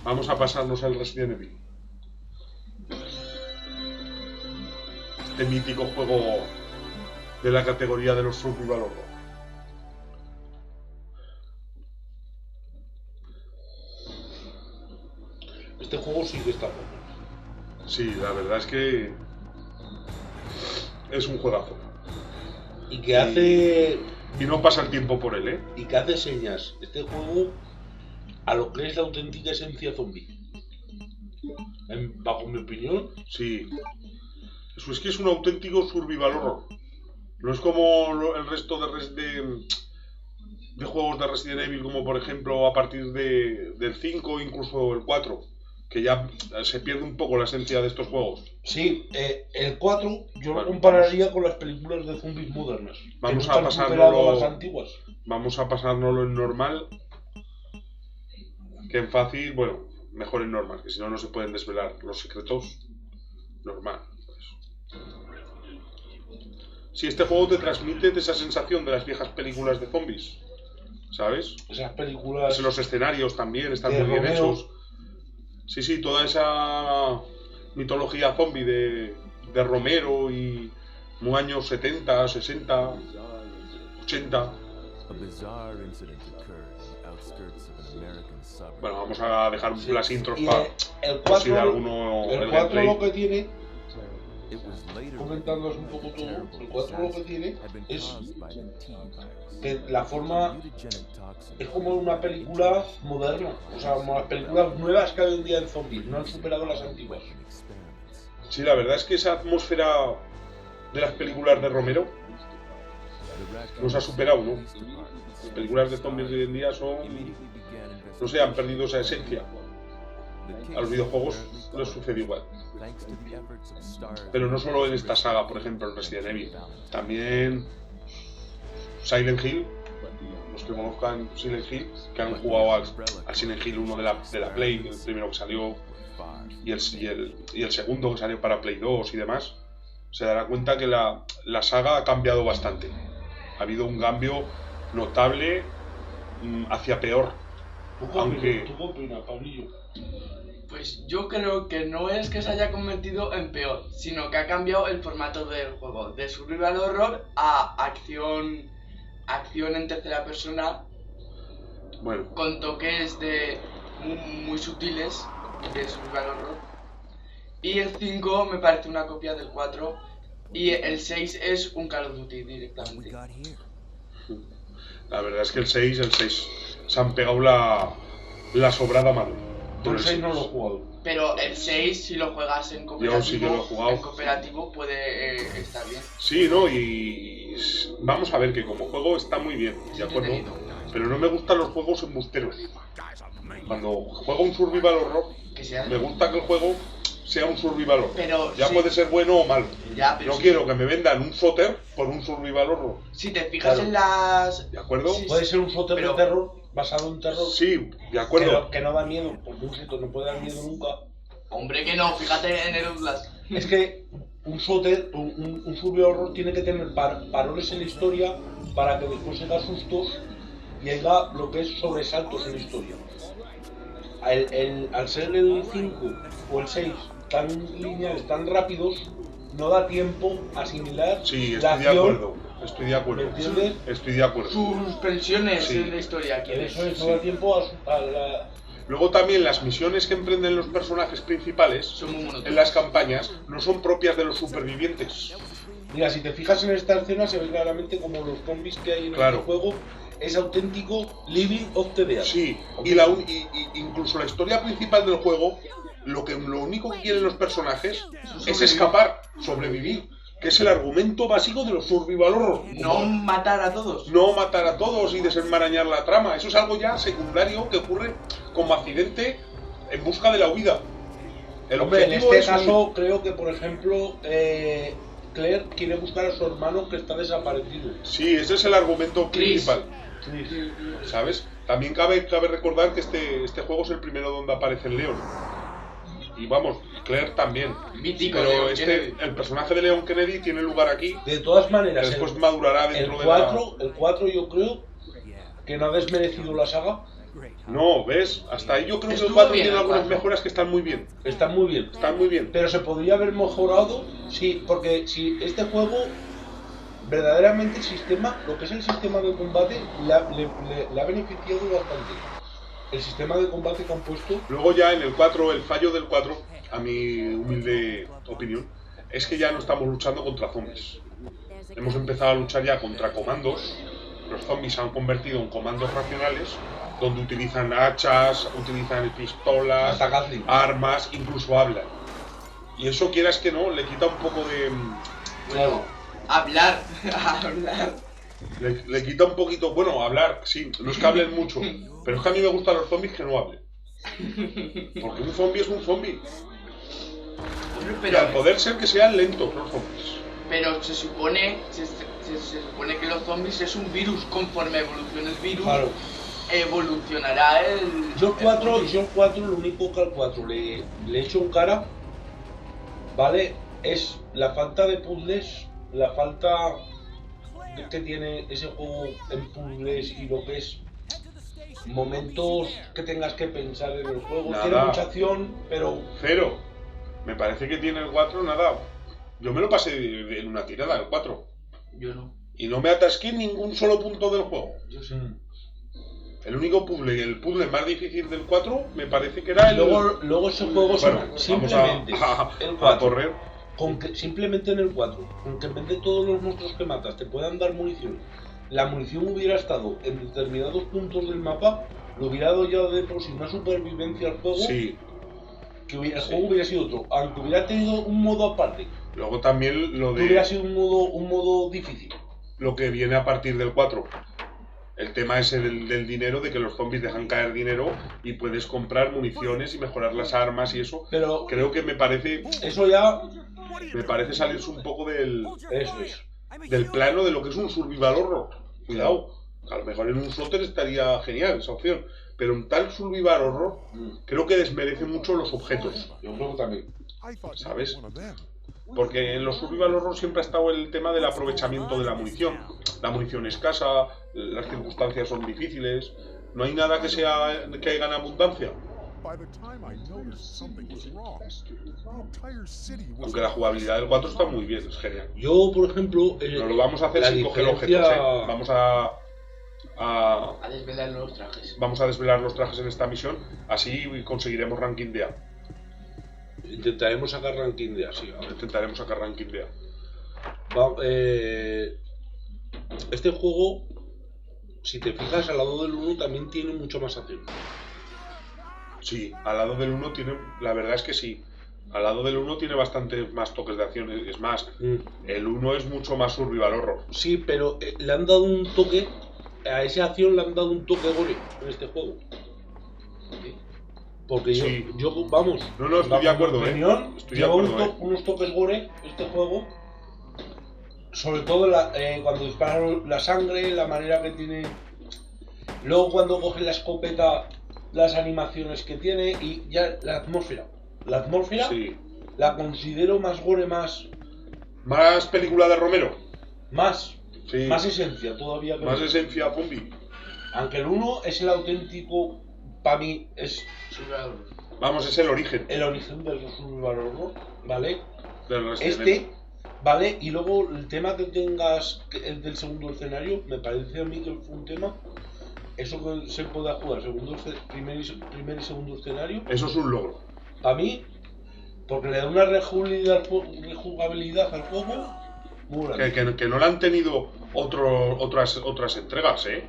Vamos a pasarnos al Resident Evil. Este mítico juego de la categoría de los survival horror. Este juego sí que está bueno. Sí, la verdad es que es un juegazo. Y que hace... Y no pasa el tiempo por él, ¿eh? Y que hace señas este juego a lo que es la auténtica esencia zombie. Bajo mi opinión. Sí. Eso es que es un auténtico survival horror. No es como el resto de juegos de Resident Evil, como por ejemplo a partir del 5, incluso el 4, que ya se pierde un poco la esencia de estos juegos. Sí, el 4 yo Bueno, lo compararía con las películas de zombies modernas. Vamos que a no están pasárnoslo- superando las antiguas. Vamos a pasárnoslo en normal, que en fácil, bueno, mejor en normal, que si no, no se pueden desvelar los secretos. Normal. Pues. Si este juego te transmite esa sensación de las viejas películas de zombies, ¿sabes? Esas películas... Los escenarios también están de muy bien Romero. hechos. Sí, toda esa mitología zombie de Romero y años 70, 60, 80. Bueno, vamos a dejar las intros Y para el por si 4, de alguno el 4 gameplay. lo que tiene, comentándoos un poco todo, el 4 lo que tiene es que la forma es como una película moderna, o sea, como las películas nuevas que hay hoy en día de zombies, no han superado las antiguas. Sí, la verdad es que esa atmósfera de las películas de Romero nos ha superado, ¿no? Las películas de zombies de hoy en día no se han perdido esa esencia. A los videojuegos les sucede igual. Pero no solo en esta saga, por ejemplo, en Resident Evil. También Silent Hill. Los que conozcan Silent Hill, que han jugado al Silent Hill 1 de la Play, el primero que salió, y el segundo que salió para Play 2 y demás, se dará cuenta que la saga ha cambiado bastante. Ha habido un cambio notable hacia peor. Aunque... ¿Tú qué opinas, Pablillo? Pues yo creo que no es que se haya convertido en peor, sino que ha cambiado el formato del juego, de survival horror a acción en tercera persona, Bueno, con toques muy sutiles de survival horror. Y el 5 me parece una copia del 4 y el 6 es un Call of Duty directamente. la verdad es que el 6 se han pegado la sobrada mano. Yo el 6 no lo he jugado. Pero el 6, si lo juegas en cooperativo, sí que lo he jugado. en cooperativo puede estar bien. Sí, ¿no? Y vamos a ver que como juego está muy bien, ¿de acuerdo? Pero no me gustan los juegos embusteros. Cuando juego un survival horror, Que sea. me gusta que el juego sea un survival horror. Pero ya sí. puede ser bueno o malo. Ya, pero No sí. quiero que me vendan un shooter por un survival horror. Si te fijas Claro. en las... ¿De acuerdo? Sí, Puede ser un shooter pero- de terror, basado en terror, Sí, de acuerdo. que no da miedo, porque un shooter no puede dar miedo nunca. Hombre que no, fíjate en el Outlast. Es que un shooter, un survival horror tiene que tener parones en la historia para que después se da sustos y haya lo que es sobresaltos en la historia. Al ser el 5 o el 6 tan lineales, tan rápidos, no da tiempo a asimilar Sí, la estoy de acción. acuerdo. Estoy de acuerdo. ¿Me entiendes? Estoy de acuerdo. Suspensiones Sí. en la historia, ¿quieres? Eso es, no Sí. da tiempo a la... Luego también las misiones que emprenden los personajes principales Son muy monótonas. en las campañas no son propias de los supervivientes. Mira, si te fijas en esta escena se ve claramente como los zombies que hay en Claro. el juego es auténtico living of the dead. Sí, y incluso la historia principal del juego, lo único que quieren los personajes es escapar, sobrevivir, que es el argumento básico de los survival horror. No matar a todos. No matar a todos y desenmarañar la trama. Eso es algo ya secundario que ocurre como accidente en busca de la huida. El Hombre, en objetivo este es caso creo que, por ejemplo, Claire quiere buscar a su hermano que está desaparecido. Sí, ese es el argumento Chris. principal. ¿Sabes? También cabe recordar que este juego es el primero donde aparece el león. Y vamos, Claire también. Mítico Pero Leon Kennedy. el personaje de Leon Kennedy tiene lugar aquí, De todas que maneras, después madurará el dentro de 4 yo creo que no ha desmerecido la saga, No, ¿ves? Hasta ahí yo creo que el Estuvo 4 bien, tiene el algunas 4. mejoras que están muy bien. Está muy bien. Están muy bien. Pero se podría haber mejorado, sí, porque si este juego, verdaderamente el sistema, lo que es el sistema de combate, le ha beneficiado bastante. El sistema de combate que han puesto. Luego ya en el 4, el fallo del 4, a mi humilde opinión, es que ya no estamos luchando contra zombies. Hemos empezado a luchar ya contra comandos. Los zombies se han convertido en comandos racionales, donde utilizan hachas, utilizan pistolas, Hasta Gatling. armas, incluso hablan. Y eso, quieras que no, le quita un poco de... Claro. Hablar. Le quita un poquito... Bueno, hablar, sí, no es que hablen mucho, pero es que a mí me gustan los zombies que no hablen. Porque un zombie es un zombie. Y al poder ser que sean lentos los zombies. Pero se supone que los zombies es un virus. Conforme evolucione el virus, Claro. evolucionará el... Yo el 4, lo único que al 4 le echo en cara, ¿vale? Es la falta de puzzles, la falta que tiene ese juego en puzzles y lo que es momentos que tengas que pensar en el juego. Nada. Tiene mucha acción, pero... Cero. Me parece que tiene el 4 nada. Yo me lo pasé en una tirada, el 4. Yo no. Y no me atasqué en ningún solo punto del juego. Yo sí. El único puzzle, el puzzle más difícil del 4, me parece que era el... Luego ese juego Bueno, simplemente el a 4, correr. con que, simplemente en el 4, con que en vez de todos los monstruos que matas te puedan dar munición, la munición hubiera estado en determinados puntos del mapa, lo hubiera dado ya de por sí una supervivencia al juego, Sí. que el juego hubiera sido otro, aunque hubiera tenido un modo aparte, Luego también lo hubiera de... sido un modo difícil. Lo que viene a partir del 4. El tema ese del dinero, de que los zombies dejan caer dinero y puedes comprar municiones y mejorar las armas y eso. Pero Creo que me parece salirse un poco eso es. del plano de lo que es un survival horror. Cuidado, a lo mejor en un shooter estaría genial esa opción, pero en tal survival horror creo que desmerece mucho los objetos, Yo creo que también. ¿sabes? Porque en los survival horror siempre ha estado el tema del aprovechamiento de la munición. La munición escasa, las circunstancias son difíciles, no hay nada que haya en abundancia. Aunque la jugabilidad del 4 está muy bien, es genial. Yo, por ejemplo, Nos lo vamos a hacer la sin coger diferencia- objetos, ¿eh? A desvelar los trajes. Vamos a desvelar los trajes en esta misión, así conseguiremos ranking de A. Intentaremos sacar ranking de así. Intentaremos sacar ranking de A. Este juego, si te fijas, al lado del 1 también tiene mucho más acción. Sí, al lado del 1 tiene, la verdad es que sí. Al lado del 1 tiene bastantes más toques de acción, es más, el 1 es mucho más survival horror. Sí, pero le han dado un toque, a esa acción le han dado un toque gore en este juego. Porque Sí. yo vamos. No, estoy de acuerdo, en mi opinión, Estoy de lleva acuerdo, unos toques gore este juego. Sobre todo cuando disparan la sangre, la manera que tiene. Luego cuando coge la escopeta, las animaciones que tiene y ya la atmósfera. La atmósfera Sí. la considero más gore, más Película de Romero. Sí. más esencia todavía que Más el- esencia zombie. Aunque el 1 es el auténtico, para mí es Vamos, es el origen el origen del survival horror, ¿vale? del Resident Evil. ¿Vale? Y luego el tema que tengas el del segundo escenario, me parece a mí que fue un tema, eso que se pueda jugar primer y segundo escenario, Eso es un logro. a mí, porque le da una rejugabilidad al juego muy grande. Que no la han tenido otras entregas, ¿eh?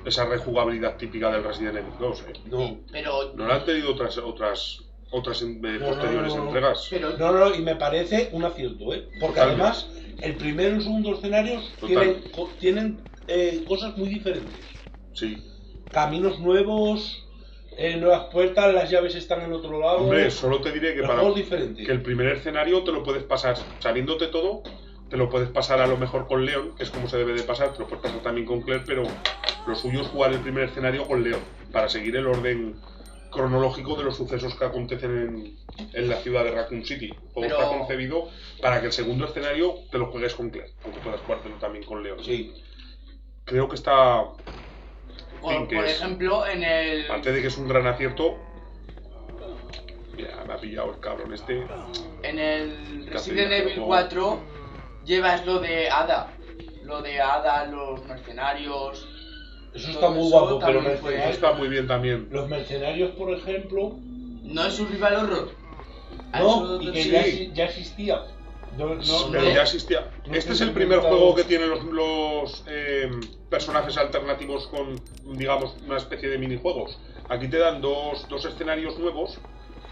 Esa rejugabilidad típica del Resident Evil 2, ¿eh? No, Pero No la han tenido otras posteriores entregas. Pero no, y me parece un acierto, ¿eh? Porque Totalmente. además, el primero y el segundo escenarios Total. tienen cosas muy diferentes. Sí. Caminos nuevos, nuevas puertas, las llaves están en otro lado. Hombre, solo te diré que el para juego es diferente. que el primer escenario te lo puedes pasar, sabiéndote todo, te lo puedes pasar a lo mejor con Leon, que es como se debe de pasar, te lo puedes pasar también con Claire, pero lo suyo es jugar el primer escenario con Leon, para seguir el orden cronológico de los sucesos que acontecen en la ciudad de Raccoon City. El juego Pero- está concebido para que el segundo escenario te lo juegues con Claire, aunque puedas jugártelo también con Leon. Sí. Creo que está Por ejemplo, en el... Aparte de que es un gran acierto... Mira, me ha pillado el cabrón este. En el Resident Evil 4 llevas lo de Ada. Lo de Ada, los mercenarios... Eso está muy guapo, pero está muy bien también. Los mercenarios, por ejemplo... No es survival horror. No, y que ya existía. Pero ya existía. Este es el primer juego que tiene los personajes alternativos con, digamos, una especie de minijuegos. Aquí te dan dos escenarios nuevos,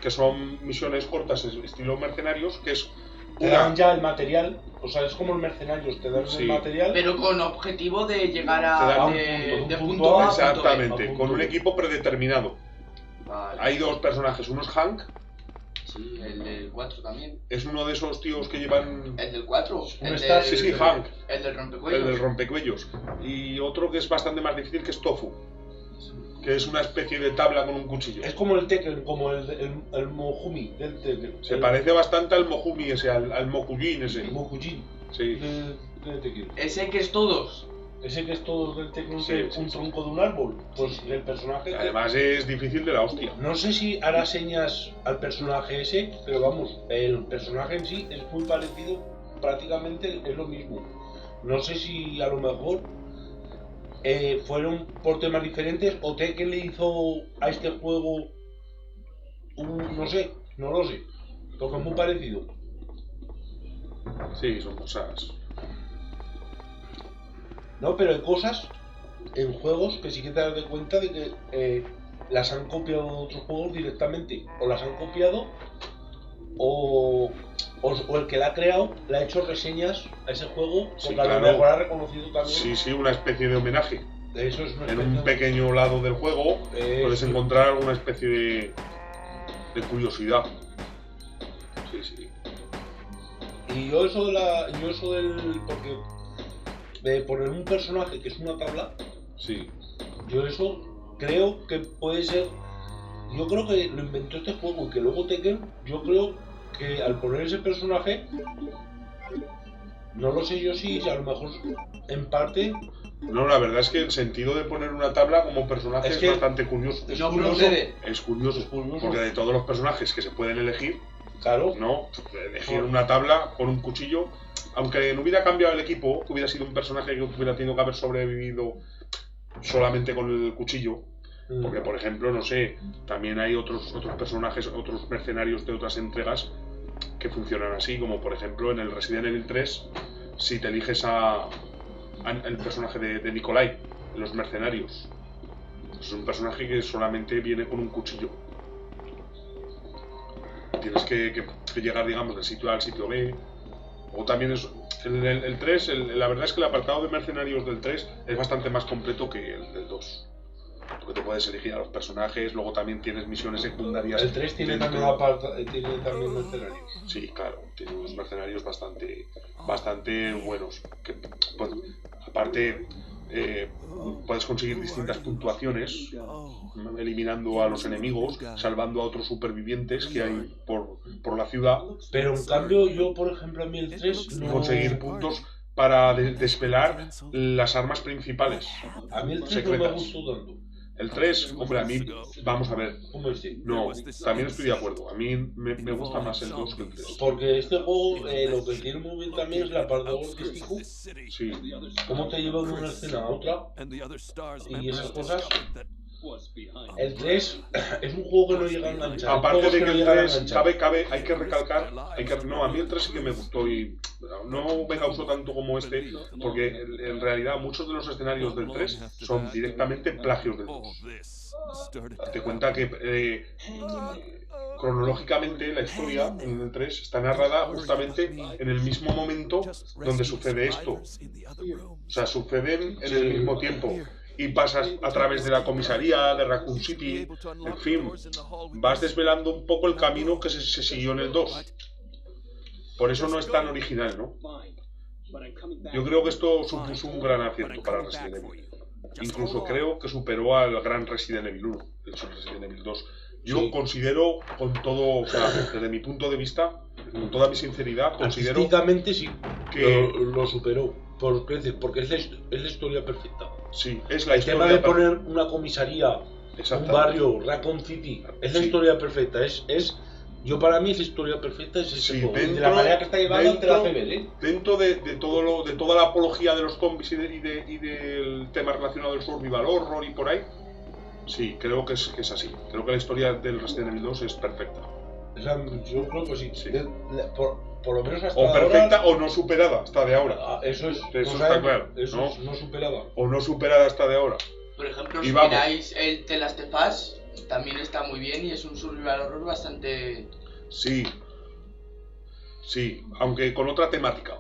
que son misiones cortas, estilo mercenarios, que es... Te dan ya el material, o sea, es como los mercenarios, te dan el material. Pero con objetivo de llegar a de punto A. Exactamente, con un equipo predeterminado. Vale. Hay dos personajes, uno es Hank. Sí, el del 4 también. Es uno de esos tíos que llevan... ¿El del 4? Sí, Hank. El del rompecuellos. El del rompecuellos. Y otro que es bastante más difícil, que es Tofu. Que es una especie de tabla con un cuchillo. Es como el Tekken, como el Mohumi del Tekken. Se parece bastante al Mohumi ese, al Mokujin ese. El Mokujin. Sí. Del Tekken. Ese que es todos. Ese que es todos del Tekken, un tronco de un árbol. Pues el personaje... Además es difícil de la hostia. No sé si hará señas al personaje ese, pero vamos, el personaje en sí es muy parecido, prácticamente es lo mismo. No sé si a lo mejor fueron por temas diferentes o Tekken le hizo a este juego no sé, no lo sé, porque es muy parecido. Sí, son cosas... No, pero hay cosas en juegos que sí que te das de cuenta de que las han copiado de otros juegos directamente, o las han copiado o el que la ha creado le ha hecho reseñas a ese juego, porque a lo mejor ha reconocido también. Sí, una especie de homenaje. Eso es en un pequeño lado del juego puedes encontrar alguna especie de curiosidad. Sí. Y yo eso del porque de poner un personaje que es una tabla, yo eso creo que puede ser, yo creo que lo inventó este juego y que luego Tekken, yo creo que al poner ese personaje, no lo sé yo si a lo mejor en parte... No, la verdad es que el sentido de poner una tabla como personaje es bastante curioso. Es curioso, porque de todos los personajes que se pueden elegir, claro, no elegir una tabla con un cuchillo, aunque no hubiera cambiado el equipo, que hubiera sido un personaje que hubiera tenido que haber sobrevivido solamente con el cuchillo, porque por ejemplo, no sé, también hay otros personajes, otros mercenarios de otras entregas que funcionan así, como por ejemplo en el Resident Evil 3, si te eliges el personaje de Nikolai, los mercenarios, es un personaje que solamente viene con un cuchillo. Tienes que llegar, digamos, del sitio A al sitio B. O también es el 3, la verdad es que el apartado de mercenarios del 3 es bastante más completo que el del 2. Porque te puedes elegir a los personajes, luego también tienes misiones secundarias. El 3 tiene también mercenarios. Sí, claro, tiene unos mercenarios bastante buenos. Que, pues, aparte, puedes conseguir distintas puntuaciones, eliminando a los enemigos, salvando a otros supervivientes que hay por la ciudad. Pero en cambio, yo, por ejemplo, a mí el 3 no... Conseguir puntos para desvelar las armas principales. A mí el 3 secretas. no me gustó tanto. El 3, hombre, a mí, vamos a ver. No, también estoy de acuerdo. A mí me gusta más el 2 que el 3. Porque este juego, lo que tiene muy bien también es la parte artístico. Sí. Cómo te lleva de una escena a otra. Y esas cosas. El 3 es un juego que no llega a enganchar. Aparte de que el 3, hay que recalcar, no, a mí el 3 sí que me gustó y no me causó tanto como este, porque en realidad muchos de los escenarios del 3 son directamente plagios del 2. Date cuenta que cronológicamente la historia en el 3 está narrada justamente en el mismo momento donde sucede esto. O sea, suceden en el mismo tiempo. Y pasas a través de la comisaría de Raccoon City, en fin, vas desvelando un poco el camino que se siguió en el 2. Por eso no es tan original, ¿no? Yo creo que esto supuso un gran acierto para Resident Evil. Incluso creo que superó al gran Resident Evil 1, el Resident Evil 2. Yo considero, con todo, o sea, desde mi punto de vista, con toda mi sinceridad, considero artísticamente sí, que lo superó. por creces, porque es la historia perfecta. Sí, es la El historia. tema de poner una comisaría, un Exactamente. barrio, Raccoon City, es la Sí. historia perfecta. Yo para mí la historia perfecta es ese Sí, juego. Y de dentro- la manera que está llevada te la hace dentro- ver, ¿eh? Dentro de toda la apología de los zombies y del tema relacionado del survival horror y por ahí, sí, creo que es así. Creo que la historia del Resident Evil 2 es perfecta. O sea, yo creo que sí. Sí. Por lo menos hasta O perfecta ahora, o no superada hasta de ahora. eso es. Eso no está sabemos, claro, Eso ¿no? es no superada. O no superada hasta de ahora. Por ejemplo, Y si vamos. miráis el The Last of Us, también está muy bien y es un survival horror bastante... Sí. Sí, aunque con otra temática.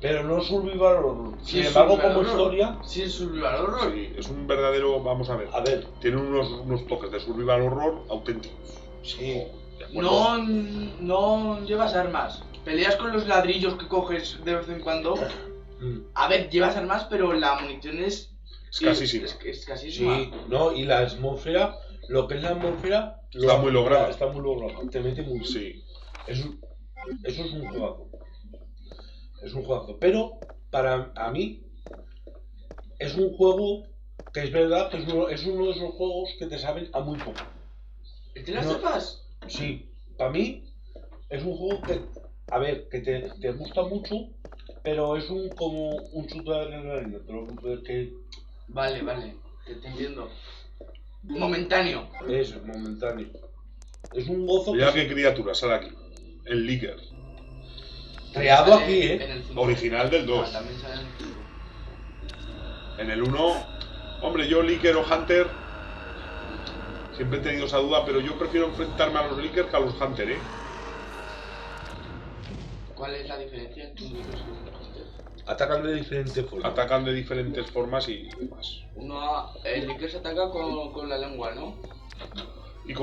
Pero no survival horror. Sí, Sin es embargo, survival como horror. historia, Sí, es survival horror. Sí, es un verdadero, vamos a ver. a ver, Tiene unos toques de survival horror auténticos. sí. ¿De acuerdo? No llevas armas. Peleas con los ladrillos que coges de vez en cuando. Mm. A ver, llevas armas, pero la munición es... Escasísima. Es casísima. Sí, no, y la atmósfera, lo que es la atmósfera, Está muy lograda. Está muy logrado, te mete muy bien. Sí. Eso es un juegazo. Es un juegazo. Pero, para mí, es un juego que es verdad que es uno de esos juegos que te saben a muy poco. ¿El The Last No. of Us? Sí, para mí es un juego que, a ver, que te gusta mucho, pero es como un shooter en la arena, pero que Vale, te entiendo. Momentáneo. es momentáneo. Es un gozo Mira que qué criatura sale aquí. El Licker. creado Sale aquí, en el 5. Original del 2. Ah, también sale en el 5. En el 1, hombre, yo Licker o Hunter siempre he tenido esa duda, pero yo prefiero enfrentarme a los Licker que a los Hunter, ¿eh? ¿Cuál es la diferencia entre un Licker y un Hunter? atacan de diferentes formas. Atacan de diferentes formas y demás. El Licker se ataca con la lengua, ¿no? Y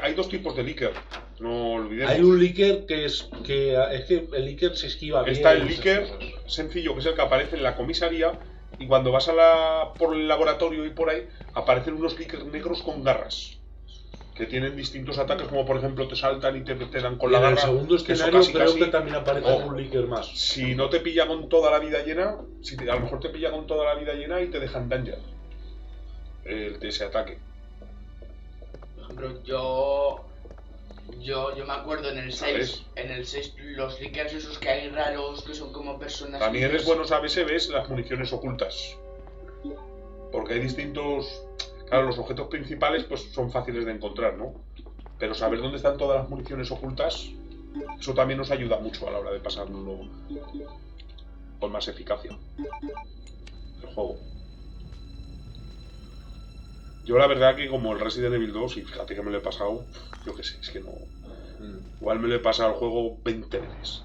hay dos tipos de Licker, no olvidemos. Hay un Licker que es que el Licker se esquiva bien. Está el esas Licker cosas. sencillo, que es el que aparece en la comisaría, y cuando vas por el laboratorio y por ahí, aparecen unos Licker negros con garras. Que tienen distintos ataques, como por ejemplo te saltan y te dan con Y la en el garra. segundo que eso escenario casi, creo casi- que también aparece Ojo. un Licker más. Si no te pilla con toda la vida llena, a lo mejor te pilla con toda la vida llena y te dejan danger. De ese ataque. Por ejemplo, yo me acuerdo en el 6, ¿Sabes? Los Lickers esos que hay raros, que son como personas... También es bueno saber si ves las municiones ocultas. Porque hay distintos... Claro, los objetos principales pues son fáciles de encontrar, ¿no? Pero saber dónde están todas las municiones ocultas, eso también nos ayuda mucho a la hora de pasarlo con más eficacia. El juego. Yo la verdad que como el Resident Evil 2, y fíjate que me lo he pasado, yo qué sé, es que no... Igual me lo he pasado el juego 20 veces.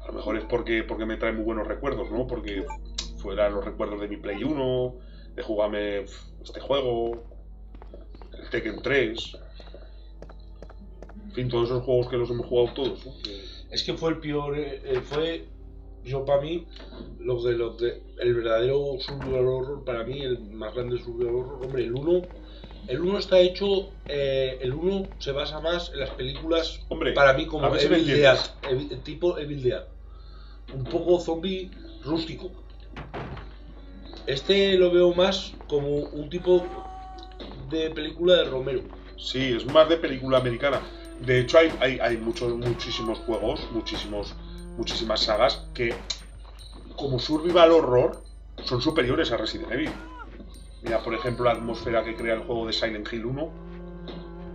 A lo mejor es porque me trae muy buenos recuerdos, ¿no? Porque fueran los recuerdos de mi Play 1, de jugarme este juego, el Tekken 3, en fin, todos esos juegos que los hemos jugado todos, ¿no? Es que fue el peor, yo para mí, el verdadero survival horror, para mí, el más grande survival horror, hombre, el 1 está hecho, el 1 se basa más en las películas, Hombre, para mí, como a ver si me Evil Dead, entiendes. tipo Evil Dead, un poco zombie rústico. Este lo veo más como un tipo de película de Romero. Sí, es más de película americana. De hecho, hay muchísimos juegos, muchísimas sagas que, como survival horror, son superiores a Resident Evil. Mira, por ejemplo, la atmósfera que crea el juego de Silent Hill 1.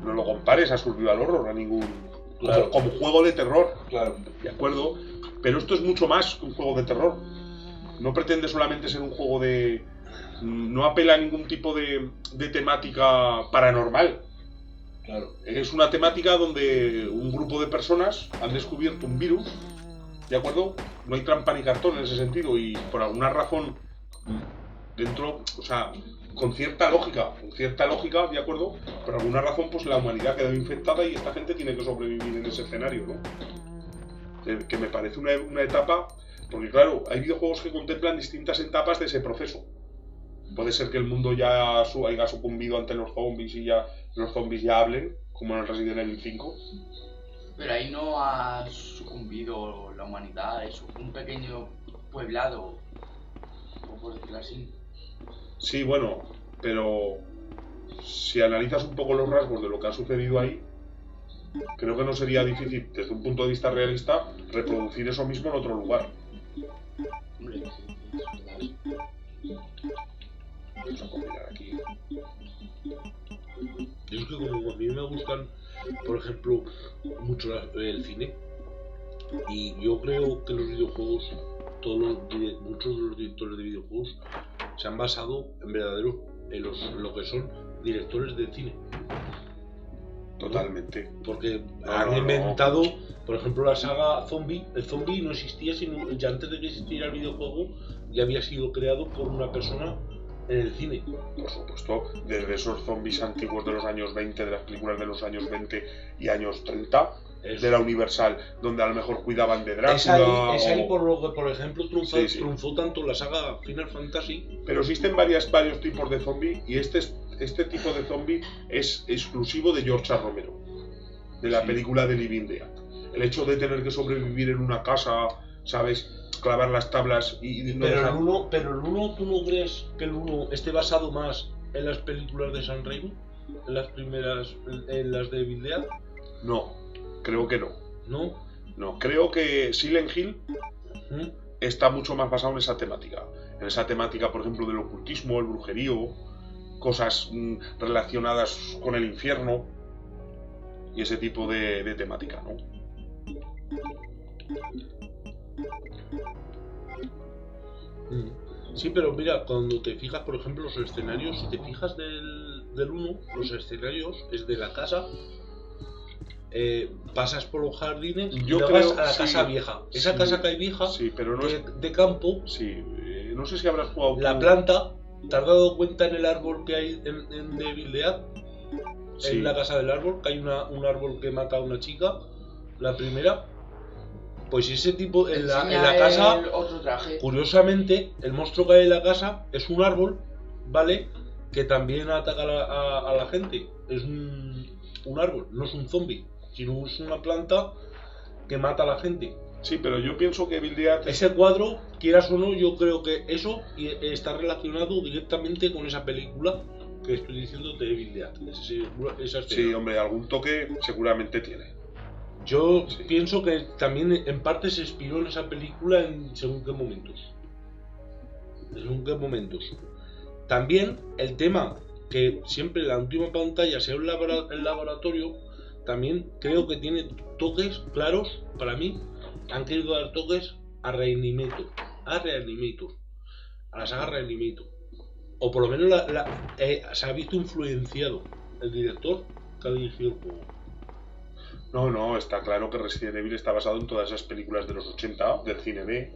No lo compares a survival horror, a ningún... Claro. Como juego de terror, Claro. ¿de acuerdo? Pero esto es mucho más que un juego de terror. No pretende solamente ser un juego de... No apela a ningún tipo de temática paranormal. Claro. Es una temática donde un grupo de personas han descubierto un virus, ¿de acuerdo? No hay trampa ni cartón en ese sentido y por alguna razón dentro, o sea, con cierta lógica, ¿de acuerdo? Por alguna razón pues la humanidad quedó infectada y esta gente tiene que sobrevivir en ese escenario, ¿no? Que me parece una etapa, porque claro, hay videojuegos que contemplan distintas etapas de ese proceso. Puede ser que el mundo ya haya sucumbido ante los zombies y ya los zombies ya hablen, como en el Resident Evil 5. Pero ahí no ha sucumbido la humanidad, es un pequeño pueblado, o por decirlo así. Sí, bueno, pero si analizas un poco los rasgos de lo que ha sucedido ahí, creo que no sería difícil, desde un punto de vista realista, reproducir eso mismo en otro lugar. Hombre, sí, Vamos a combinar aquí. yo es que como a mí me gustan, por ejemplo, mucho el cine, y yo creo que los videojuegos, muchos de los directores de videojuegos se han basado en verdaderos, lo que son directores de cine. Totalmente. Porque No, han no, no. inventado, por ejemplo, la saga Zombie. El zombie no existía, sino ya antes de que existiera el videojuego, ya había sido creado por una persona en el cine. Por supuesto, desde esos zombies antiguos de los años 20, de las películas de los años 20 y años 30, de la Universal, donde a lo mejor cuidaban de Drácula. Es ahí por lo que, por ejemplo, Sí, sí. triunfó tanto la saga Final Fantasy. Pero existen varios tipos de zombie y este tipo de zombie es exclusivo de George A. Romero, de la Sí. película de Living Dead. El hecho de tener que sobrevivir en una casa, ¿sabes? Clavar las tablas y no Pero dejar- el 1, ¿tú no crees que el 1 esté basado más en las películas de Sam Raimi? En las primeras, en las de Evil Dead, No, creo que no. ¿no? No, creo que Silent Hill ¿Mm? está mucho más basado en esa temática. En esa temática, por ejemplo, del ocultismo, el brujerío, cosas relacionadas con el infierno y ese tipo de temática, ¿no? Mm. Sí, pero mira, cuando te fijas, por ejemplo, los escenarios, si te fijas del 1, los escenarios es de la casa, pasas por los jardines y Yo luego creo- vas a la sí, casa vieja. Esa sí, casa que hay vieja, Sí, pero no es... de campo, Sí, no sé si habrás jugado la tú- planta, ¿te has dado cuenta en el árbol que hay en Evil Dead? Sí. En la casa del árbol, que hay un árbol que mata a una chica, la primera. Pues ese tipo, en la Enseña casa, el otro traje. curiosamente, el monstruo que hay en la casa es un árbol, ¿vale? Que también ataca a la gente. Es un árbol, no es un zombie, sino es una planta que mata a la gente. Sí, pero yo pienso que Evil Dead... Ese cuadro, quieras o no, yo creo que eso está relacionado directamente con esa película que estoy diciendo de Evil Dead. Esa Sí, escena. hombre, algún toque seguramente tiene. Yo Sí. pienso que también en parte se inspiró en esa película en según qué momentos. Según qué momentos. También el tema que siempre la última pantalla sea el laboratorio, también creo que tiene toques claros, para mí, han querido dar toques a Reanimator, a la saga Reanimator. O por lo menos se ha visto influenciado el director que ha dirigido el juego. No, está claro que Resident Evil está basado en todas esas películas de los 80 del cine B,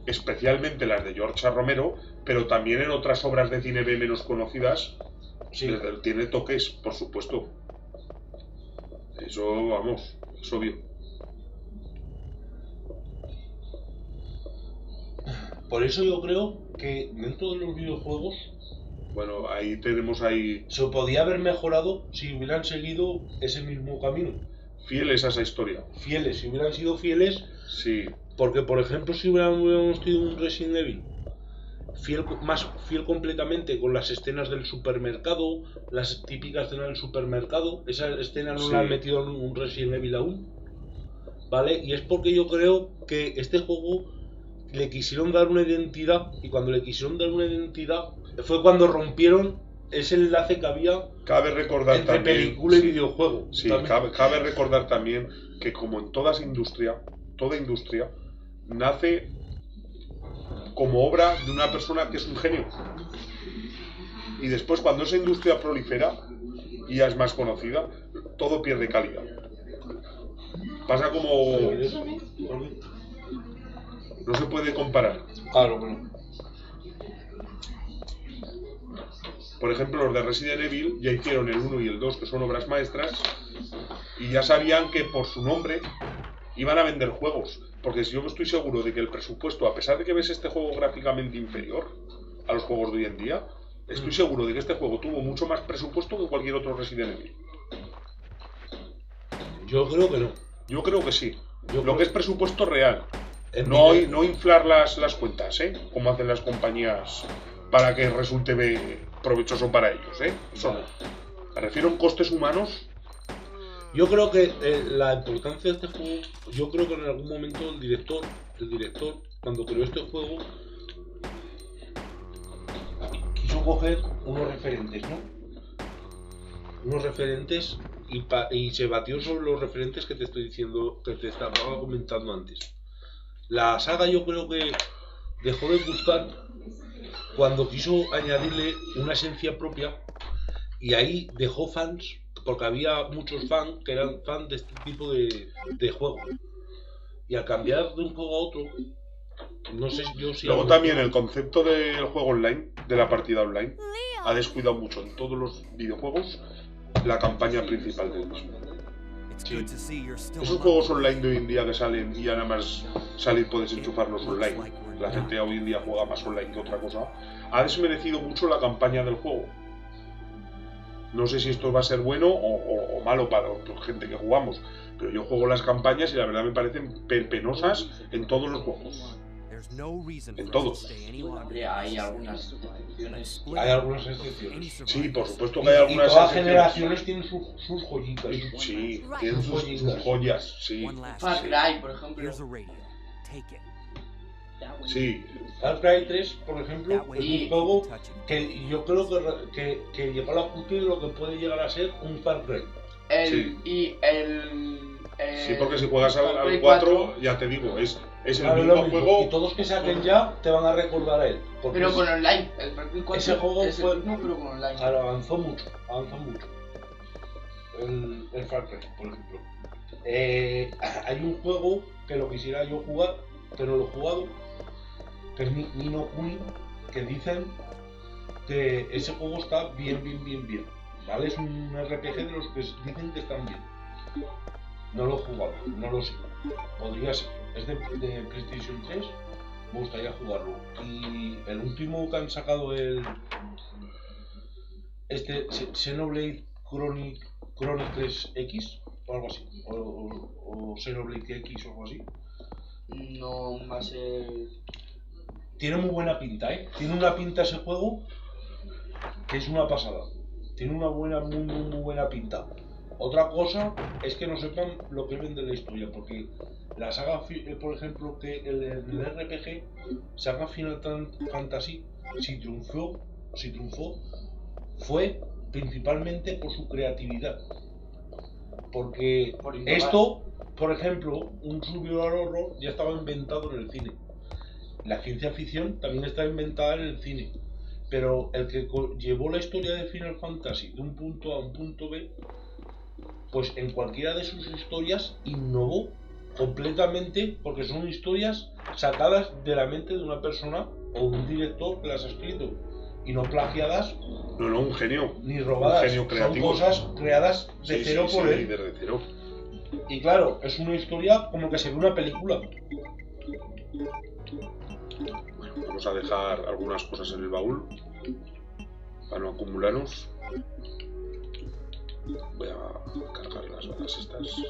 especialmente las de George A. Romero, pero también en otras obras de cine B menos conocidas. Sí. Tiene toques, por supuesto. Eso, vamos, es obvio. Por eso yo creo que dentro de los videojuegos Bueno, ahí tenemos ahí se podía haber mejorado si hubieran seguido ese mismo camino. fieles a esa historia. Fieles, si hubieran sido fieles, Sí, porque por ejemplo si hubiéramos tenido un Resident Evil más fiel completamente con las escenas del supermercado, las típicas escenas del supermercado, esa escena no Sí. la han metido en un Resident Evil aún, ¿vale? Y es porque yo creo que este juego le quisieron dar una identidad, y cuando le quisieron dar una identidad fue cuando rompieron ese enlace que había cabe recordar entre también... película y sí, videojuego. Sí, También. cabe recordar también que como en toda industria nace como obra de una persona que es un genio. Y después cuando esa industria prolifera y ya es más conocida, todo pierde calidad. Pasa como... No se puede comparar. Claro, bueno. Por ejemplo, los de Resident Evil ya hicieron el 1 y el 2, que son obras maestras, y ya sabían que por su nombre iban a vender juegos. Porque yo estoy seguro de que el presupuesto, a pesar de que ves este juego gráficamente inferior a los juegos de hoy en día, estoy seguro de que este juego tuvo mucho más presupuesto que cualquier otro Resident Evil. Yo creo que no. Yo creo que sí. Yo Lo creo- que es presupuesto real. No inflar las cuentas, como hacen las compañías para que resulte provechoso para ellos, Eso no. Me refiero a costes humanos. Yo creo que la importancia de este juego, yo creo que en algún momento el director, cuando creó este juego, quiso coger unos referentes, ¿no? Unos referentes y se batió sobre los referentes que te estoy diciendo, que te estaba comentando antes. La saga yo creo que dejó de gustar cuando quiso añadirle una esencia propia y ahí dejó fans, porque había muchos fans que eran fans de este tipo de juego. Y al cambiar de un juego a otro, no sé yo si... Luego también el concepto del juego online, de la partida online, ha descuidado mucho en todos los videojuegos la campaña principal del mismo. Sí. Esos juegos online de hoy en día que salen y ya nada más salir puedes enchufarlos online. La gente hoy en día juega más online que otra cosa. Ha desmerecido mucho la campaña del juego. No sé si esto va a ser bueno o malo para la gente que jugamos, pero yo juego las campañas y la verdad me parecen penosas en todos los juegos. En todos. Hombre, hay algunas excepciones. Hay algunas excepciones. Sí, por supuesto que hay algunas y todas excepciones. Generaciones tienen sus joyitas. Sí, tienen sus joyas, sí. Far Cry, por ejemplo. Sí. Far Cry 3, por ejemplo, es un juego que yo creo que llegó a la cúspide de lo que puede llegar a ser un Far Cry. Sí, porque si juegas al 4, ya te digo, es el mismo juego. Y todos que saquen ya te van a recordar a él. Pero con online. El Far Cry 4 ese juego es fue, el mismo, pero con online. Ahora avanzó mucho. El Far Cry, por ejemplo. Hay un juego que lo quisiera yo jugar, que no lo he jugado, que es Ni no Kuni, que dicen que ese juego está bien. ¿Vale? Es un RPG de los que dicen que están bien. No lo he jugado, no lo sé. Podría ser. Es de PlayStation 3. Me gustaría jugarlo. Y el último que han sacado, Xenoblade Chronicles X o algo así. O Xenoblade X o algo así. No va a ser... Tiene muy buena pinta, Tiene una pinta ese juego que es una pasada. Tiene una muy buena pinta. Otra cosa es que no sepan lo que ven de la historia, porque la saga, por ejemplo, que el RPG, saga Final Fantasy, si triunfó, fue principalmente por su creatividad. Porque esto, por ejemplo, un survival horror ya estaba inventado en el cine. La ciencia ficción también está inventada en el cine. Pero el que llevó la historia de Final Fantasy de un punto A a un punto B, pues en cualquiera de sus historias innovó completamente, porque son historias sacadas de la mente de una persona o un director que las ha escrito y no plagiadas. No, un genio. Ni robadas. Un genio creativo. Son cosas creadas de cero por él. De cero. Y claro, es una historia como que se ve una película. Bueno, vamos a dejar algunas cosas en el baúl para no acumularnos. Voy a cargar las balas estas.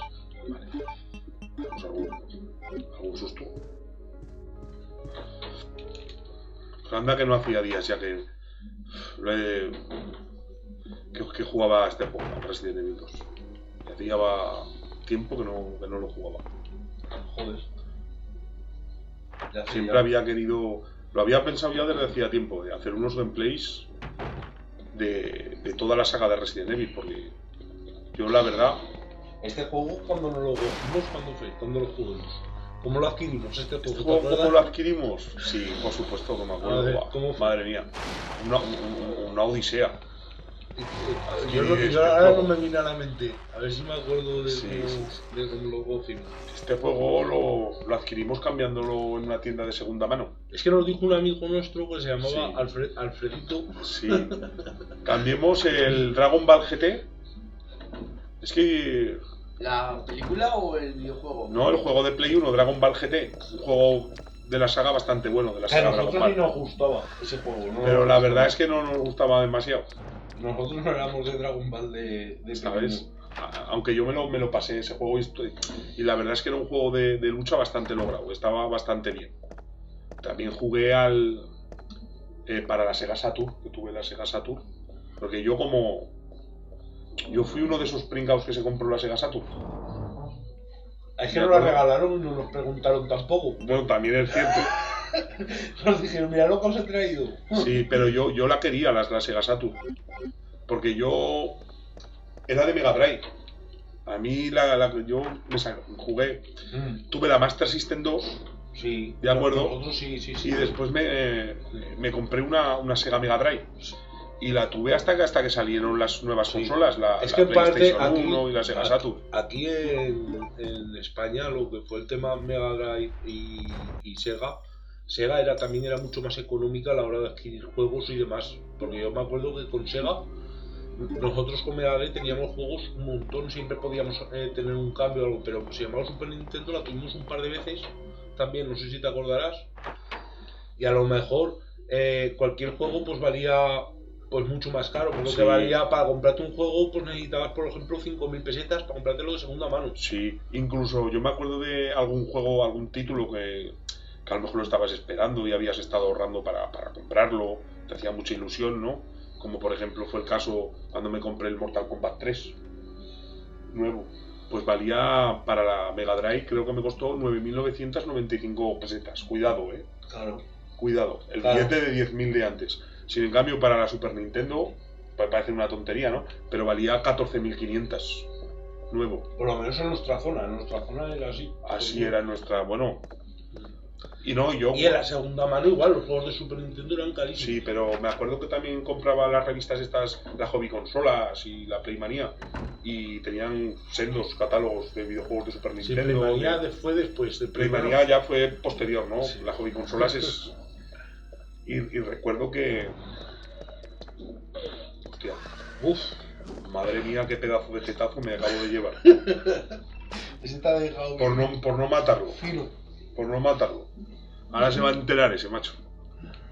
Vale. Tenemos algún susto. Anda que no hacía días ya que jugaba a este juego, a Resident Evil 2. Ya hacía tiempo que no lo jugaba. Joder. Siempre había querido, lo había pensado ya desde hacía tiempo, de hacer unos gameplays de toda la saga de Resident Evil, porque yo la verdad... Este juego, cuando nos lo cogimos, ¿cuándo fue? ¿Cuándo lo jugamos? ¿Cómo lo adquirimos este juego? ¿Este juego cómo lo adquirimos? Sí, por supuesto que me acuerdo. Ver, ¿cómo fue? Madre mía, una odisea. Yo ahora no me viene a la mente. A ver si me acuerdo de cómo lo cogimos. Este juego lo adquirimos cambiándolo en una tienda de segunda mano. Es que nos dijo un amigo nuestro que se llamaba Alfredito. Sí. Cambiemos el Dragon Ball GT. Es que... ¿La película o el videojuego? No, el juego de Play 1, Dragon Ball GT. Un juego de la saga bastante bueno, de la saga Dragon Ball. A nosotros ni nos gustaba ese juego, ¿no? Pero la verdad es que no nos gustaba demasiado. Nosotros no éramos de Dragon Ball de ¿sabes? Aunque yo me lo pasé ese juego y la verdad es que era un juego de lucha bastante logrado, estaba bastante bien. También jugué para la Sega Saturn, que tuve la Sega Saturn, porque yo fui uno de esos pringados que se compró la Sega Saturn. Es que no la regalaron y no nos preguntaron tampoco. Bueno, también es cierto. Nos dijeron, mira lo que os he traído. Sí, pero yo la quería, la Sega Saturn. Porque yo era de Mega Drive. A mí yo jugué. Tuve la Master System 2. Sí. De acuerdo. Nosotros sí. Y después me compré una Sega Mega Drive. Y la tuve hasta que salieron las nuevas consolas, la PlayStation 1 y la Sega Saturn. Aquí en España lo que fue el tema Mega Drive y Sega también era mucho más económica a la hora de adquirir juegos y demás. Porque yo me acuerdo que con Sega, nosotros con Mega Drive teníamos juegos un montón, siempre podíamos tener un cambio o algo, pero si llamamos Super Nintendo la tuvimos un par de veces también, no sé si te acordarás. Y a lo mejor cualquier juego pues valía pues mucho más caro, porque te valía para comprarte un juego, pues necesitabas por ejemplo 5.000 pesetas para comprártelo de segunda mano. Sí, incluso yo me acuerdo de algún juego, algún título que a lo mejor lo estabas esperando y habías estado ahorrando para comprarlo, te hacía mucha ilusión, ¿no? Como por ejemplo fue el caso cuando me compré el Mortal Kombat 3 nuevo, pues valía para la Mega Drive, creo que me costó 9.995 pesetas, cuidado, Claro. Cuidado, el billete de 10.000 de antes. Sin en cambio para la Super Nintendo, pues parece una tontería, ¿no? Pero valía 14.500 nuevo. Por lo menos en nuestra zona era así. Así era nuestra, bueno. Y en la segunda mano igual, los juegos de Super Nintendo eran carísimos. Sí, pero me acuerdo que también compraba las revistas estas, la Hobby Consolas y la Playmania, y tenían sendos catálogos de videojuegos de Super Nintendo. Sí, Playmania fue después. Playmania ya fue posterior, ¿no? Sí. La Hobby Consolas es... Y recuerdo que... Hostia. Madre mía, qué pedazo de jetazo me acabo de llevar. Ese te ha dejado por no matarlo. fino. Por no matarlo. Ahora se va a enterar ese macho.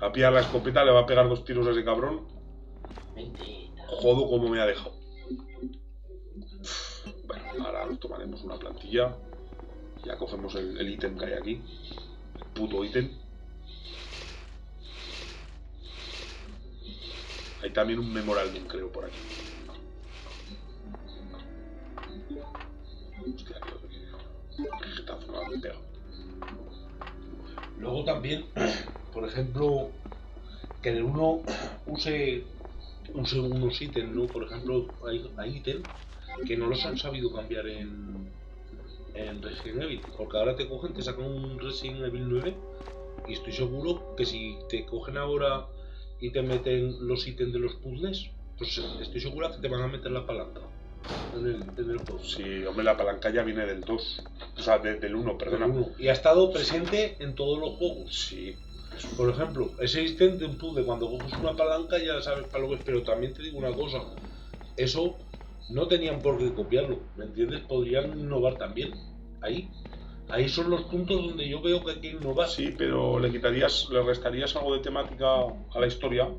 Va a pillar la escopeta, le va a pegar 2 tiros a ese cabrón. Jodo como me ha dejado. Bueno, ahora nos tomaremos una plantilla. Ya cogemos el ítem que hay aquí. El puto ítem. Hay también un memorandum, creo, por aquí. Hostia, qué jetazo me ha pegado. Luego también, por ejemplo, que en el 1 use unos ítems, ¿no? Por ejemplo, hay ítems que no los han sabido cambiar en Resident Evil, porque ahora te cogen, te sacan un Resident Evil 9 y estoy seguro que si te cogen ahora y te meten los ítems de los puzzles, pues estoy segura que te van a meter la palanca en el juego. Sí, hombre, la palanca ya viene del 2, o sea, del 1, perdona. Del 1. Y ha estado presente en todos los juegos. Sí. Por ejemplo, ese ítem de un puzzle, cuando coges una palanca ya sabes para lo que es, pero también te digo una cosa, eso no tenían por qué copiarlo, ¿me entiendes? Podrían innovar también. Ahí son los puntos donde yo veo que hay que innovar. Sí, pero le restarías algo de temática a la historia,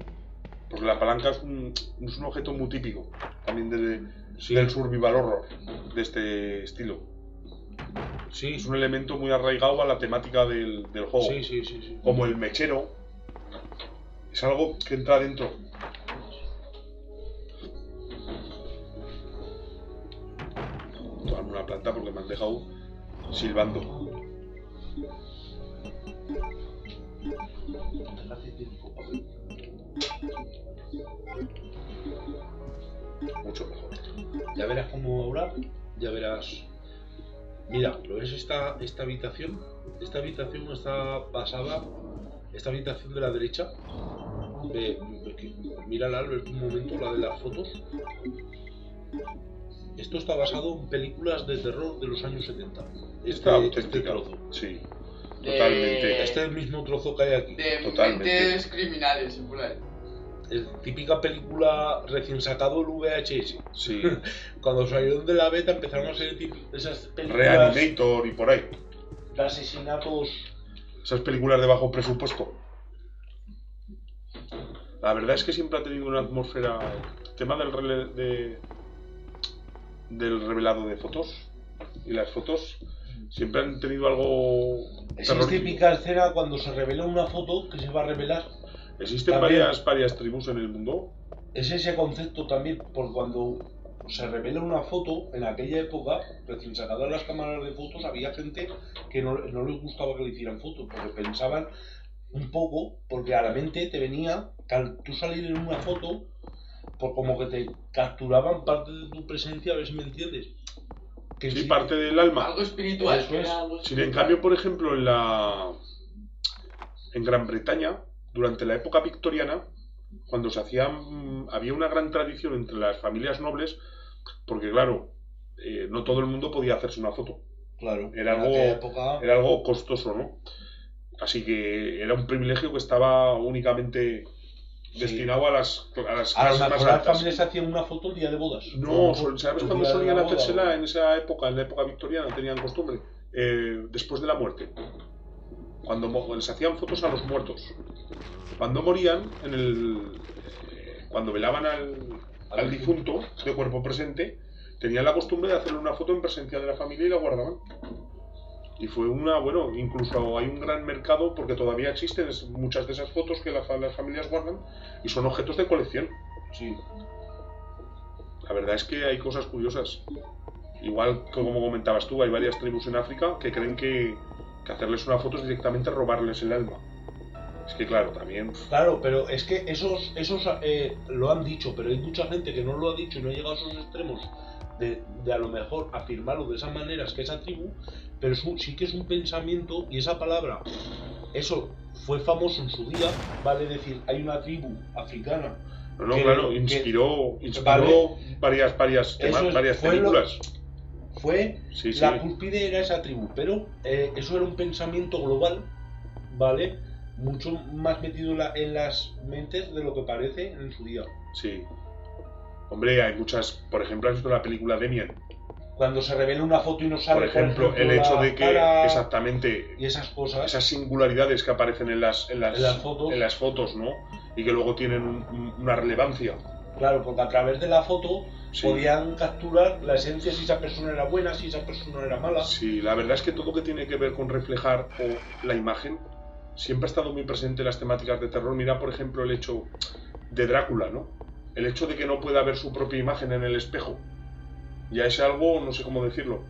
porque la palanca es un objeto muy típico también del survival horror de este estilo. Sí. Es un elemento muy arraigado a la temática del juego. Sí. Como el mechero, es algo que entra dentro. Tomarme una planta porque me han dejado silbando. Mucho mejor. Ya verás cómo ahora, ya verás. Mira, ¿lo ves esta habitación? Esta habitación está basada, esta habitación de la derecha, mírala, Albert, un momento, la de las fotos. Esto está basado en películas de terror de los años 70. Este trozo. Sí, totalmente. Este es el mismo trozo que hay aquí. De mentes criminales, popular. Es típica película recién sacado el VHS. Sí. Cuando salieron de la beta empezaron a ser esas películas Reanimator y por ahí. de asesinatos. Esas películas de bajo presupuesto. La verdad es que siempre ha tenido una atmósfera. El tema del revelado de fotos. Y las fotos siempre han tenido algo Es terrorífico. típica escena cuando se revela una foto que se va a revelar. Existen También. varias tribus en el mundo. Es ese concepto también, por cuando se revela una foto, en aquella época, recién sacadas las cámaras de fotos, había gente que no les gustaba que le hicieran fotos, porque pensaban un poco, porque a la mente te venía, al tú salir en una foto, por como que te capturaban parte de tu presencia, a ver si me entiendes. Que Sí, parte del alma. Algo espiritual. Eso es. Era algo Sí, espiritual. en cambio, por ejemplo, en Gran Bretaña, durante la época victoriana, cuando se hacían, había una gran tradición entre las familias nobles, porque claro, no todo el mundo podía hacerse una foto. Claro, Era en algo- aquella época, Era algo costoso, ¿no? Así que era un privilegio que estaba únicamente destinado a las a lo clases más mejor las altas. familias hacían una foto el día de bodas. No, O ¿sabes el cuándo día de solían la boda, hacérsela o- en esa época, en la época victoriana? Tenían costumbre. Después de la muerte. Cuando se hacían fotos a los muertos. Cuando morían, cuando velaban al difunto de cuerpo presente, tenían la costumbre de hacerle una foto en presencia de la familia y la guardaban. Y fue bueno, incluso hay un gran mercado porque todavía existen muchas de esas fotos que las familias guardan y son objetos de colección. Sí. La verdad es que hay cosas curiosas. Igual que como comentabas tú, hay varias tribus en África que creen que hacerles una foto es directamente robarles el alma. Es que claro, también... Claro, pero es que esos lo han dicho, pero hay mucha gente que no lo ha dicho y no ha llegado a esos extremos de a lo mejor afirmarlo de esa manera, es que esa tribu, pero sí que es un pensamiento y esa palabra, eso fue famoso en su día, vale decir, hay una tribu africana. No, que- claro, que- inspiró Vale. varias Eso es, varias fue películas. Fue Sí, sí. la cúspide era esa tribu, pero eso era un pensamiento global, ¿vale? Mucho más metido en las mentes de lo que parece en su día. Sí. Hombre, hay muchas... Por ejemplo, ¿has visto la película Demian? Cuando se revela una foto y no sale, Por ejemplo, el hecho la de que cara exactamente y esas cosas, esas singularidades que aparecen en las fotos. ¿no? Y que luego tienen una relevancia. claro, porque a través de la foto Sí. podían capturar la esencia si esa persona era buena, si esa persona era mala. Sí, la verdad es que todo lo que tiene que ver con reflejar o la imagen siempre ha estado muy presente en las temáticas de terror. Mira, por ejemplo, el hecho de Drácula, ¿no? El hecho de que no pueda ver su propia imagen en el espejo. Ya es algo, no sé cómo decirlo.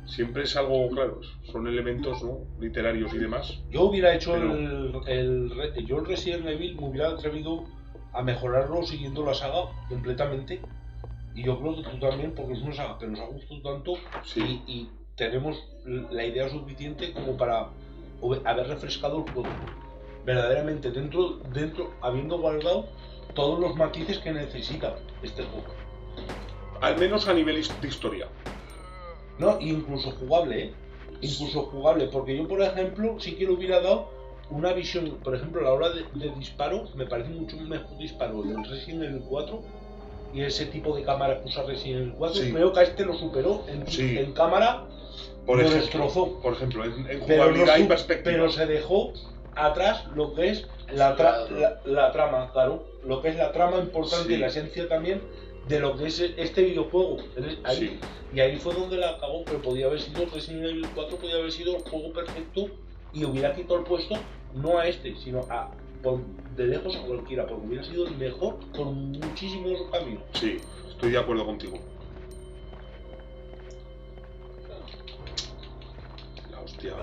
Siempre es algo, claro, son elementos, ¿no? Literarios y demás. Yo hubiera hecho Pero- yo el Resident Evil me hubiera atrevido a mejorarlo siguiendo la saga completamente. Y yo creo que tú también, porque es una saga que nos ha gustado tanto Sí. y tenemos la idea suficiente como para haber refrescado el juego. Verdaderamente, dentro habiendo guardado todos los matices que necesita este juego. Al menos a nivel de historia. No, incluso jugable, incluso jugable, porque yo por ejemplo sí que le hubiera dado una visión, por ejemplo a la hora de disparo, me parece mucho mejor disparo del Resident Evil 4 y ese tipo de cámara que usa Resident Evil 4, Sí. creo que a este lo superó Sí. en cámara, Por lo ejemplo, destrozó, Por ejemplo, en pero, jugabilidad y no perspectiva. pero se dejó atrás lo que es la trama, claro, lo que es la trama importante Sí. y la esencia también de lo que es este videojuego. Ahí, Sí. Y ahí fue donde la cagó, pero podía haber sido Resident Evil 4, podía haber sido el juego perfecto y hubiera quitado el puesto no a este, sino de lejos a cualquiera, porque hubiera sido el mejor por muchísimos caminos. Sí, estoy de acuerdo contigo. La hostia.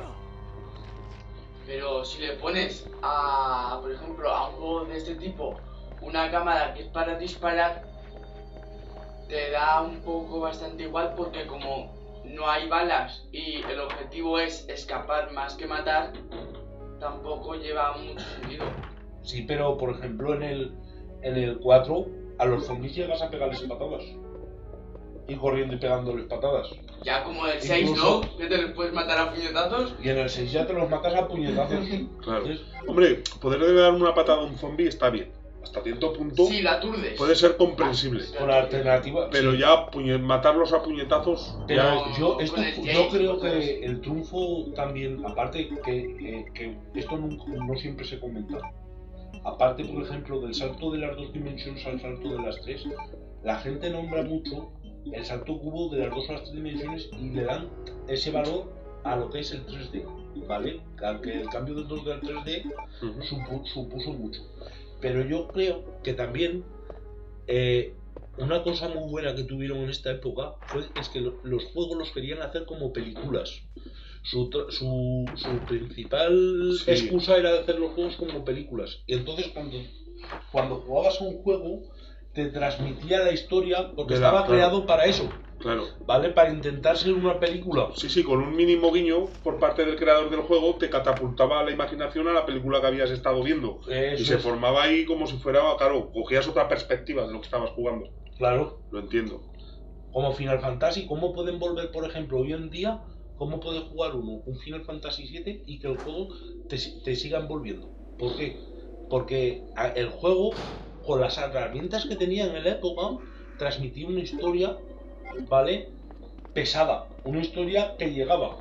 Pero si le pones por ejemplo, a un juego de este tipo una cámara que es para disparar, te da un poco bastante igual porque como no hay balas y el objetivo es escapar más que matar, tampoco lleva mucho sentido. Sí, pero por ejemplo en el 4 a los zombies llegas a pegarles patadas. Y corriendo y pegándoles patadas. Ya como el 6, Incluso- ¿no? Que te los puedes matar a puñetazos. Y en el 6 ya te los matas a puñetazos. Claro. ¿Ves? Hombre, poderle dar una patada a un zombie está bien. Hasta cierto punto Sí, la aturdes. puede ser comprensible. Con alternativa. Pero sí. ya matarlos a puñetazos. Pero Ya No, yo, con el yo Jake, creo con que el triunfo también, aparte que esto no siempre se comenta, aparte por ejemplo del salto de las 2 dimensiones al salto de las 3, la gente nombra mucho el salto que hubo de las 2 a las 3 dimensiones y le dan ese valor a lo que es el 3D, ¿vale? Aunque el cambio del 2D al 3D supuso mucho. Pero yo creo que también una cosa muy buena que tuvieron en esta época es que los juegos los querían hacer como películas. Su principal excusa era hacer los juegos como películas. Y entonces cuando jugabas a un juego te transmitía la historia porque estaba creado para eso. Claro. ¿Vale? Para intentar ser una película. Sí, con un mínimo guiño por parte del creador del juego te catapultaba la imaginación a la película que habías estado viendo. Eso y se formaba ahí como si fuera, claro, cogías otra perspectiva de lo que estabas jugando. Claro. Lo entiendo. Como Final Fantasy, ¿cómo pueden volver, por ejemplo, hoy en día? ¿Cómo puede jugar uno un Final Fantasy VII y que el juego te siga envolviendo? ¿Por qué? Porque el juego, con las herramientas que tenía en la época, transmitía una historia, ¿vale? Pesada, una historia que llegaba.